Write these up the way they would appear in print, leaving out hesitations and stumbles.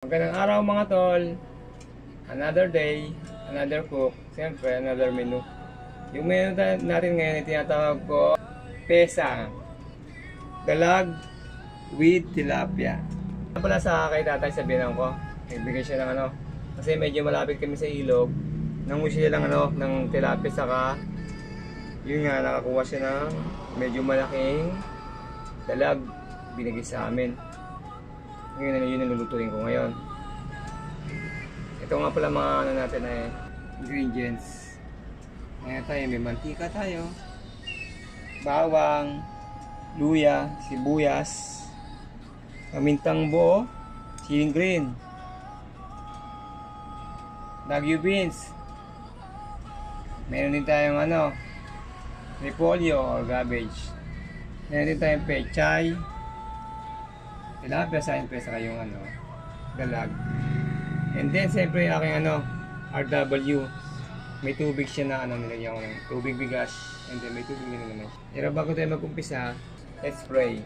Magandang araw mga tol. Another day, another cook, siyempre another menu. Yung menu natin ngayon ay tinatawag ko pesa, dalag with tilapia. Pala sa kay tatay sabihan ko, nagbigay siya ng kasi medyo malapit kami sa ilog. Nanguha siya lang ng tilapia, saka yun nga, nakakuha siya ng medyo malaking dalag, binigay sa amin. Ngayon yun ang lulutuin ko ngayon. Ito nga pala mga natin ay ingredients. Ngayon tayo, may mantika tayo, bawang, luya, sibuyas, pamintang buo, siling green, Baguio beans. Meron din tayong repolyo or cabbage. Meron din tayong pechay, tilapia sa kayong dalag. And then siyempre yung aking RW. May tubig siya na nilagyan ko ng tubig bigas. And then may tubig din naman. Pero bago tayo mag-umpisa, let's pray.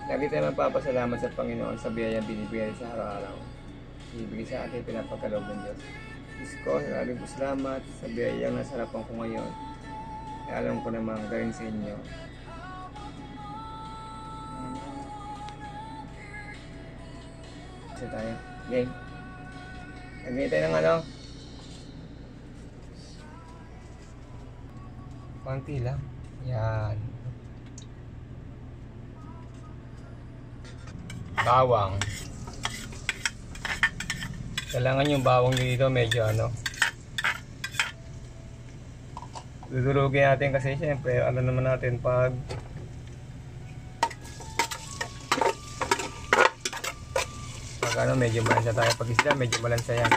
Lagi tayo magpapasalamat sa Panginoon sa biyayang binibigay sa araw-araw. Ibigay sa atin pinapagkaloob ng Diyos. Diyos ko, maraming po salamat sa biyayang nasa harapan ko ngayon. Alam ko namang galing sa inyo. Isa tayo. Game. Lagyan tayo ng konti lang. Yan. Bawang. Kailangan yung bawang dito medyo dudurugin natin kasi siyempre naman natin pag medyo malansa tayo. Pag isda medyo malansa yan,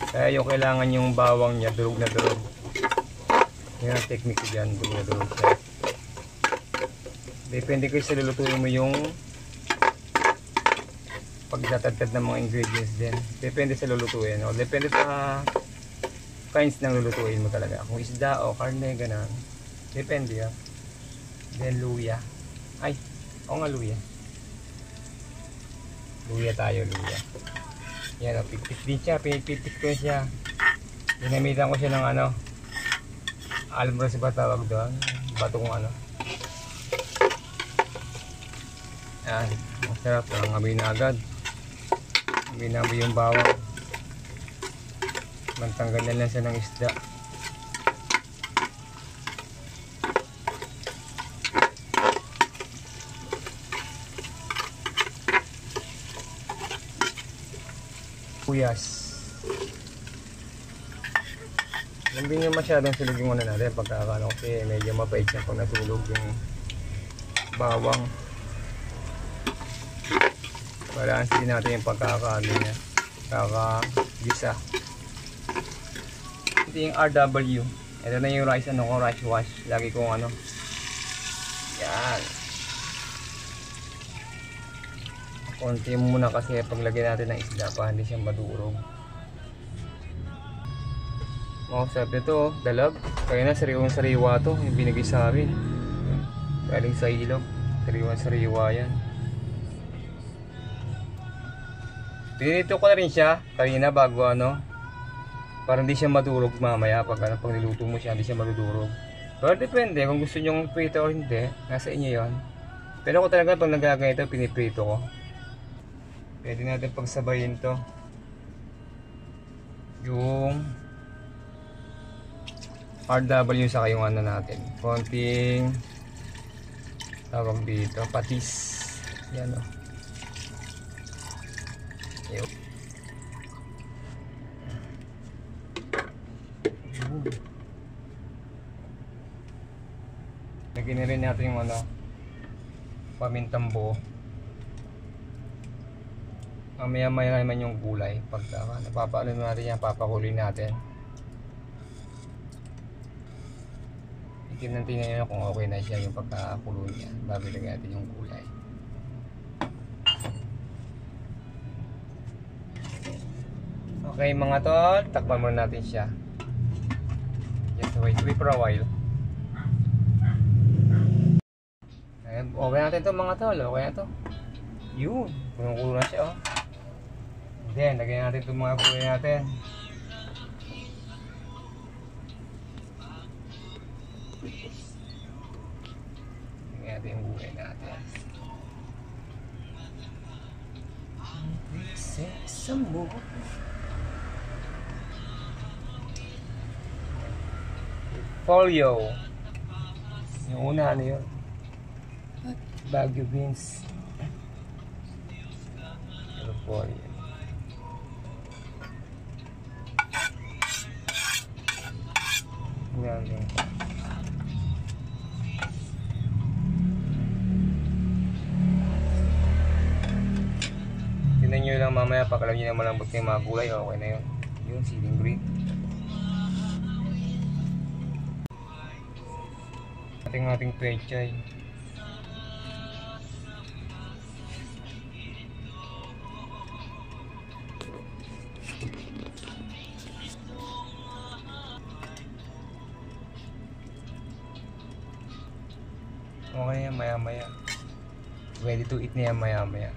kaya yung kailangan yung bawang niya durug na durug. Yan ang technique ko dyan, durug na durug siya. Depende kayo sa lulutuin mo yung pagtatagtad ng mga ingredients din. Depende sa lulutuin o depende sa kinds ng lulutuin mo talaga, kung isda o karne, ganun. Depende yan. Then luya, luya. Luya tayo, luya. Yan, pipit din siya, pinipipit ko siya. Ginamitan ko siya ng almros ba tawag doon, batong yan, masarap, nangamoy na agad. Binabi yung bawang, mantanggal na lang siya ng isda. Sibuyas. Hindi nyo masyadong sulugin muna natin pagkakano kasi medyo mabait siya pag natulog yung bawang. Balance din natin yung pagkakano niya, kakagisa. Ito yung RW. Ito na yung rice rice wash. Lagi kong yan. Konti muna kasi paglagyan natin ng isda pa hindi siya madurog. Sabi ito, dalag. Kaya na sariwang-sariwa to, yung binigay sa amin. Galing sa ilog. Sariwang-sariwa yan. Pinito ko na rin siya kanina bago para hindi siya madurog mamaya pag pag niluto mo siya, hindi siya madudurog. Pero depende kung gusto nyo prito o hindi, nasa inyo yon. Pero ako talaga pag nagaganito, piniprito ko. Pwede natin pagsabayin to yung RW sa yung natin, konting tawag dito, patis. Yan Yun. Lagyan na rin natin yung pamintang buo. Mamaya naman yung gulay. Pagka napapaano natin yan, papakuloy natin. Tingnan nyo kung okay na siya yung pagkakuloy niya bago lagyan natin yung gulay. Okay mga tol, takpan muna natin siya. Just wait for a while. Okay natin to mga tol, okay na to. Yun, kulong-kulo na siya Then, lagyan natin itong mga gulay natin. Lagyan natin yung gulay natin. Sesamo. Folio. Yung una, ano yun? Baguio beans. Folio. Yan yun. Tignan nyo lang mamaya, pag alam nyo na malambot yung mga gulay, okay na yun. Yung ceiling green. Ating pechay. Okay yan, maya-maya. Ready to eat na yan maya-maya.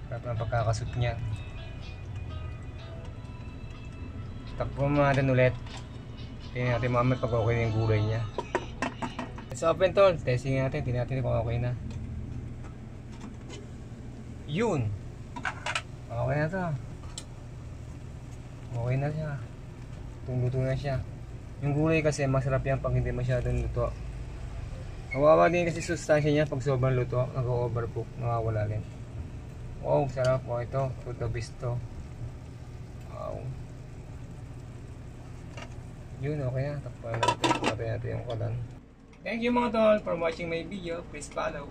Sarap ng pagkakasot niya. Takpo natin ulit. Tingnan natin mamaya pag okay na yung gulay niya. Let's open tol. Testing natin. Tingnan natin kung okay na. Yun. Okay na to. Okay na siya. Luto na siya. Yung gulay kasi masarap yan pag hindi masyadong luto. Kawawa din kasi sustansya niya pag sobrang luto. Nag-overcook. Nakawala rin. Wow, sarap po ito. Puto bisto. Wow. Yun, okay na. Takpan natin. Patay natin yung kalan. Thank you mga tol for watching my video. Please follow.